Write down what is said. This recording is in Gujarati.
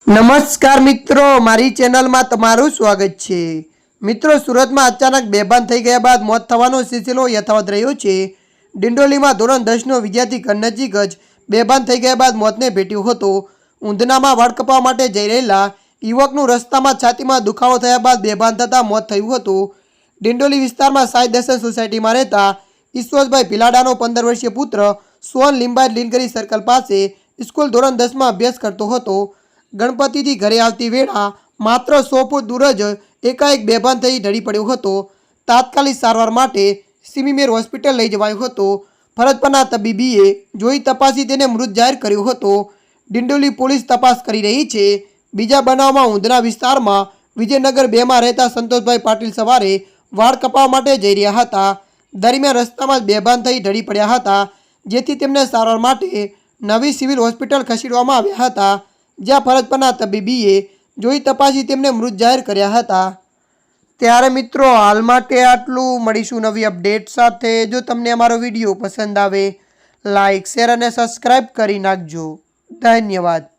નમસ્કાર મિત્રો, મારી ચેનલમાં તમારું સ્વાગત છે। મિત્રો, સુરતમાં અચાનક બેભાન થઈ ગયા બાદ મોત થવાનો સિલસિલો યથાવત રહ્યો છે। ડિંડોલીમાં ધોરણ 10નો વિદ્યાર્થી ઘર નજીક જ બેભાન થઈ ગયા બાદ મોતને ભેટ્યો હતો। ઊંધનામાં વાળ કપાવવા માટે જઈ રહેલા યુવકનું રસ્તામાં છાતીમાં દુખાવો થયા બાદ બેભાન થતાં મોત થયું હતું। ડિંડોલી વિસ્તારમાં સાઈ દર્શન સોસાયટીમાં રહેતા ઈશ્વરભાઈ ભીલાડાનો 15 વર્ષીય પુત્ર સોહન લીંબાયત લીનગરી સર્કલ પાસે સ્કૂલ ધોરણ 10માં અભ્યાસ કરતો હતો। ગણપતિથી ઘરે આવતી વેળા માત્ર 100 ફૂટ દૂર જ એકાએક બેભાન થઈ ઢળી પડ્યો હતો। તાત્કાલિક સારવાર માટે સિમીમેર હોસ્પિટલ લઈ જવાયો હતો। ફરજ પરના તબીબીએ જોઈ તપાસી તેને મૃત જાહેર કર્યો હતો। ડિંડોલી પોલીસ તપાસ કરી રહી છે। બીજા બનાવમાં ઊંધના વિસ્તારમાં વિજયનગર 2માં રહેતા સંતોષભાઈ પાટીલ સવારે વાળ કપાવવા માટે જઈ રહ્યા હતા। દરમિયાન રસ્તામાં જ બેભાન થઈ ઢળી પડ્યા હતા, જેથી તેમને સારવાર માટે નવી સિવિલ હોસ્પિટલ ખસેડવામાં આવ્યા હતા, જ્યાં ફરજ પરના તબીબીએ જોઈ તપાસી તેમને મૃત જાહેર કર્યા હતા। ત્યારે મિત્રો, હાલ માટે આટલું। મળીશું નવી અપડેટ સાથે। જો તમને અમારો વિડીયો પસંદ આવે, લાઇક, શેર અને સબસ્ક્રાઈબ કરી નાખજો। ધન્યવાદ।